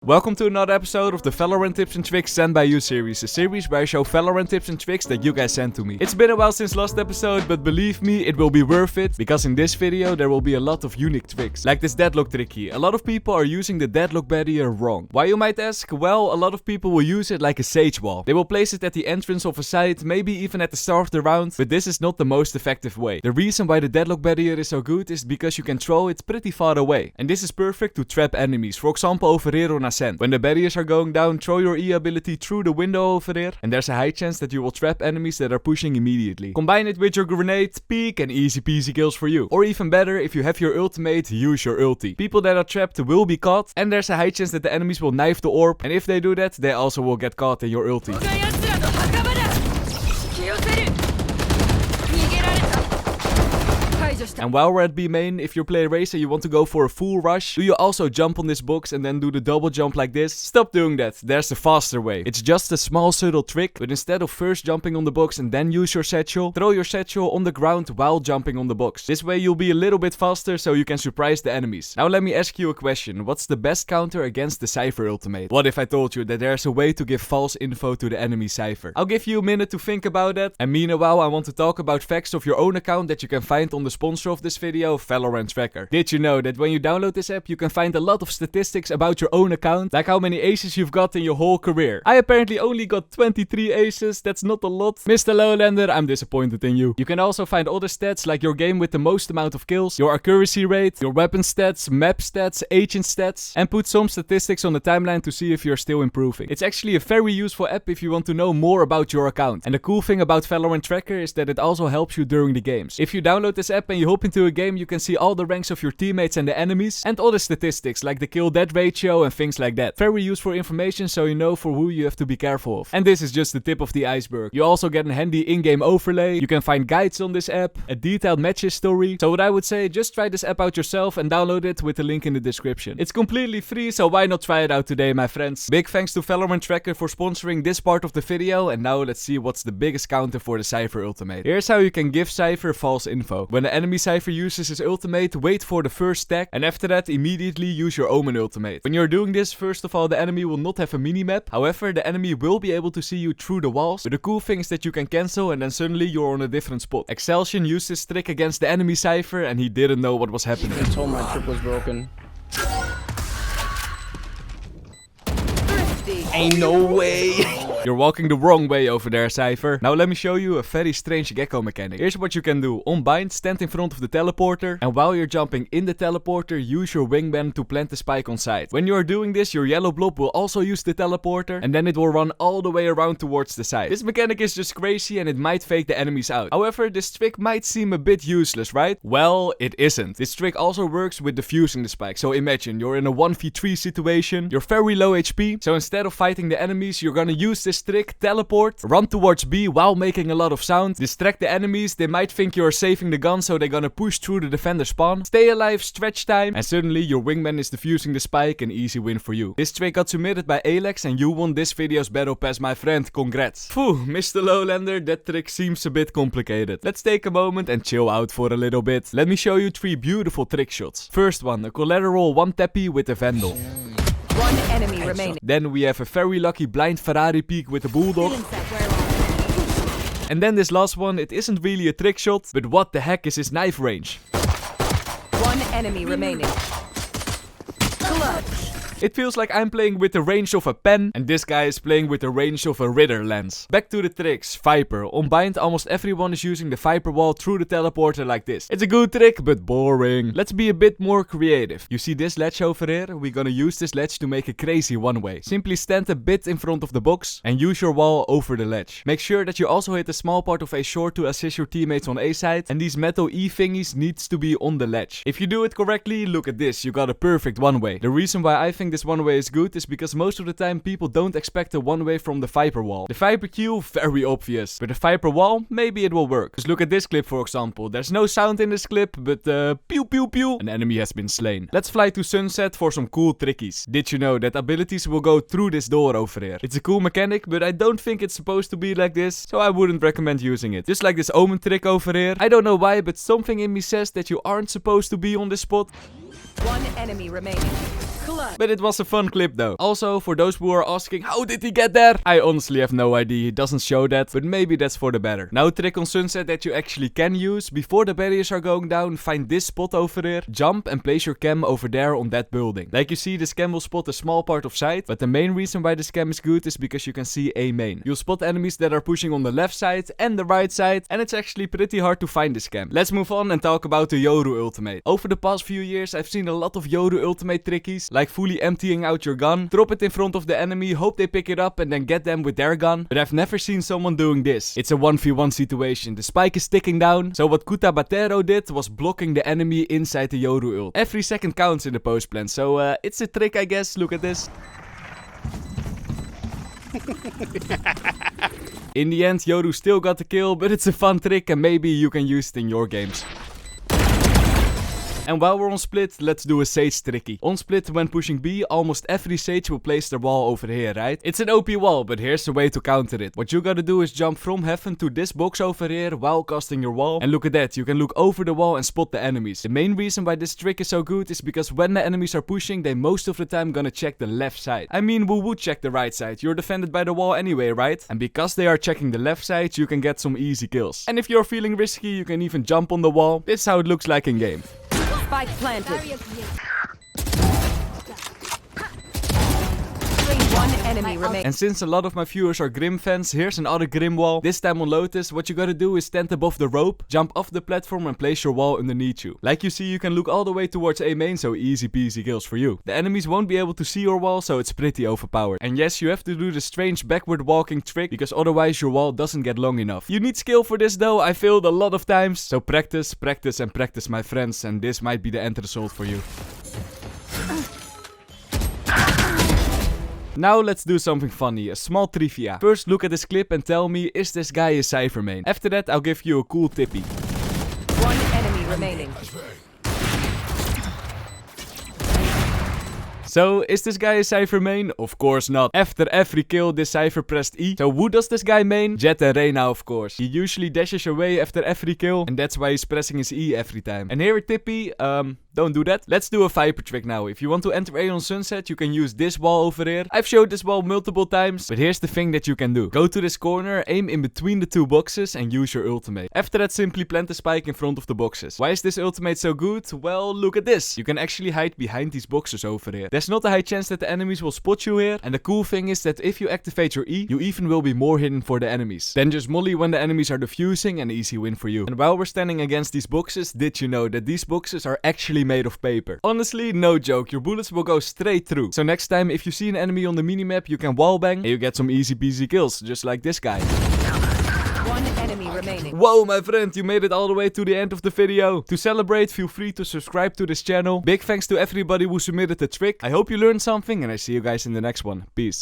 Welcome to another episode of the Valorant tips and tricks sent by you series, a series where I show Valorant tips and tricks that you guys sent to me. It's been a while since last episode, but believe me, it will be worth it, because in this video there will be a lot of unique tricks, like this deadlock tricky. A lot of people are using the deadlock barrier wrong. Why, you might ask? Well, a lot of people will use it like a sage wall. They will place it at the entrance of a site, maybe even at the start of the round, but this is not the most effective way. The reason why the deadlock barrier is so good is because you can throw it pretty far away, and this is perfect to trap enemies, for example over here on Ascent. When the barriers are going down, throw your E ability through the window over there, and there's a high chance that you will trap enemies that are pushing immediately. Combine it with your grenade, peek, and easy peasy kills for you. Or even better, if you have your ultimate, use your ulti. People that are trapped will be caught, and there's a high chance that the enemies will knife the orb, and if they do that, they also will get caught in your ulti. And while we're at B main, if you're playing race and you want to go for a full rush, do you also jump on this box and then do the double jump like this? Stop doing that, there's a faster way. It's just a small subtle trick, but instead of first jumping on the box and then use your satchel, throw your satchel on the ground while jumping on the box. This way you'll be a little bit faster so you can surprise the enemies. Now let me ask you a question, what's the best counter against the Cypher ultimate? What if I told you that there's a way to give false info to the enemy Cypher? I'll give you a minute to think about that, and meanwhile I want to talk about facts of your own account that you can find on the sponsor of this video, Valorant Tracker. Did you know that when you download this app you can find a lot of statistics about your own account, like how many aces you've got in your whole career? I apparently only got 23 aces, that's not a lot. MrLowlander, I'm disappointed in you. You can also find other stats like your game with the most amount of kills, your accuracy rate, your weapon stats, map stats, agent stats, and put some statistics on the timeline to see if you're still improving. It's actually a very useful app if you want to know more about your account. And the cool thing about Valorant Tracker is that it also helps you during the games. If you download this app and you hop into a game, you can see all the ranks of your teammates and the enemies, and other statistics like the kill-death ratio and things like that. Very useful information so you know for who you have to be careful of. And this is just the tip of the iceberg. You also get a handy in-game overlay, you can find guides on this app, a detailed matches story. So what I would say, just try this app out yourself and download it with the link in the description. It's completely free, so why not try it out today, my friends? Big thanks to Valorant Tracker for sponsoring this part of the video, and now let's see what's the biggest counter for the Cypher ultimate. Here's how you can give Cypher false info. When the enemy Cypher uses his ultimate, wait for the first stack, and after that immediately use your Omen ultimate. When you're doing this, first of all, the enemy will not have a minimap. However, the enemy will be able to see you through the walls, but the cool thing is that you can cancel and then suddenly you're on a different spot. Excelsior used this trick against the enemy Cypher and he didn't know what was happening. I told my trip was broken. Ain't no way. You're walking the wrong way over there, Cypher. Now let me show you a very strange gecko mechanic. Here's what you can do. On bind, stand in front of the teleporter, and while you're jumping in the teleporter, use your wingman to plant the spike on site. When you are doing this, your yellow blob will also use the teleporter, and then it will run all the way around towards the site. This mechanic is just crazy and it might fake the enemies out. However, this trick might seem a bit useless, right? Well, it isn't. This trick also works with defusing the spike. So imagine you're in a 1v3 situation, you're very low HP, so instead of fighting the enemies, you're gonna use this trick, teleport, run towards B while making a lot of sound, distract the enemies, they might think you're saving the gun, so they're gonna push through the defender spawn, stay alive, stretch time, and suddenly your wingman is defusing the spike, an easy win for you. This trick got submitted by Alex and you won this video's battle pass, my friend, congrats. Phew, MrLowlander, that trick seems a bit complicated. Let's take a moment and chill out for a little bit. Let me show you 3 beautiful trick shots. First one, a collateral 1-tappy with a Vandal. One enemy remaining. Then we have a very lucky blind Ferrari peek with the Bulldog. And then this last one, it isn't really a trick shot, but what the heck is his knife range? One enemy remaining. Clutch. It feels like I'm playing with the range of a pen, and this guy is playing with the range of a Ritter lens. Back to the tricks. Viper. On bind, almost everyone is using the Viper wall through the teleporter like this. It's a good trick, but boring. Let's be a bit more creative. You see this ledge over here? We're gonna use this ledge to make a crazy one-way. Simply stand a bit in front of the box and use your wall over the ledge. Make sure that you also hit a small part of A short to assist your teammates on A side, and these metal E thingies needs to be on the ledge. If you do it correctly, look at this, you got a perfect one-way. The reason why I think this one-way is good is because most of the time people don't expect a one-way from the Viper wall. The Viper Q, very obvious. But the Viper wall, maybe it will work. Just look at this clip for example. There's no sound in this clip, but pew pew pew, an enemy has been slain. Let's fly to Sunset for some cool trickies. Did you know that abilities will go through this door over here? It's a cool mechanic, but I don't think it's supposed to be like this, so I wouldn't recommend using it. Just like this Omen trick over here. I don't know why, but something in me says that you aren't supposed to be on this spot. One enemy remaining. Clutch. But it was a fun clip though. Also, for those who are asking, how did he get there? I honestly have no idea. It doesn't show that, but maybe that's for the better. Now a trick on Sunset that you actually can use. Before the barriers are going down, find this spot over here, jump and place your cam over there on that building. Like you see, this cam will spot a small part of sight, but the main reason why this cam is good is because you can see A main. You'll spot enemies that are pushing on the left side and the right side, and it's actually pretty hard to find this cam. Let's move on and talk about the Yoru ultimate. Over the past few years, I've seen a lot of Yoru ultimate trickies, like fully emptying out your gun, drop it in front of the enemy, hope they pick it up and then get them with their gun. But I've never seen someone doing this. It's a 1v1 situation. The spike is ticking down, so what Kutabatero did was blocking the enemy inside the Yoru ult. Every second counts in the post plan, so it's a trick I guess. Look at this. In the end, Yoru still got the kill, but it's a fun trick and maybe you can use it in your games. And while we're on split, let's do a Sage tricky. On split, when pushing B, almost every Sage will place their wall over here, right? It's an OP wall, but here's the way to counter it. What you gotta do is jump from heaven to this box over here while casting your wall. And look at that, you can look over the wall and spot the enemies. The main reason why this trick is so good is because when the enemies are pushing, they most of the time gonna check the left side. I mean, who would check the right side? You're defended by the wall anyway, right? And because they are checking the left side, you can get some easy kills. And if you're feeling risky, you can even jump on the wall. This is how it looks like in game. Spike planted. One enemy remaining. And since a lot of my viewers are Grim fans, here's another Grim wall. This time on Lotus, what you gotta do is stand above the rope, jump off the platform and place your wall underneath you. Like you see, you can look all the way towards A main, so easy peasy kills for you. The enemies won't be able to see your wall, so it's pretty overpowered. And yes, you have to do the strange backward walking trick, because otherwise your wall doesn't get long enough. You need skill for this though, I failed a lot of times. So practice, practice and practice, my friends, and this might be the end result for you. Now let's do something funny, a small trivia. First look at this clip and tell me, is this guy a Cypher main? After that I'll give you a cool tippy. One enemy remaining. So, is this guy a Cypher main? Of course not. After every kill, this Cypher pressed E. So who does this guy main? Jet and Reyna, of course. He usually dashes away after every kill, and that's why he's pressing his E every time. And here a tippy, don't do that. Let's do a Viper trick now. If you want to enter A on Sunset, you can use this wall over here. I've showed this wall multiple times, but here's the thing that you can do. Go to this corner, aim in between the two boxes, and use your ultimate. After that, simply plant the spike in front of the boxes. Why is this ultimate so good? Well, look at this. You can actually hide behind these boxes over here. There's not a high chance that the enemies will spot you here, and the cool thing is that if you activate your E, you even will be more hidden for the enemies. Then just molly when the enemies are defusing, and easy win for you. And while we're standing against these boxes, did you know that these boxes are actually made of paper? Honestly, no joke, your bullets will go straight through. So next time, if you see an enemy on the minimap, you can wallbang and you get some easy peasy kills, just like this guy. One enemy remaining. Whoa, my friend, you made it all the way to the end of the video. To celebrate, feel free to subscribe to this channel. Big thanks to everybody who submitted the trick. I hope you learned something and I see you guys in the next one. Peace.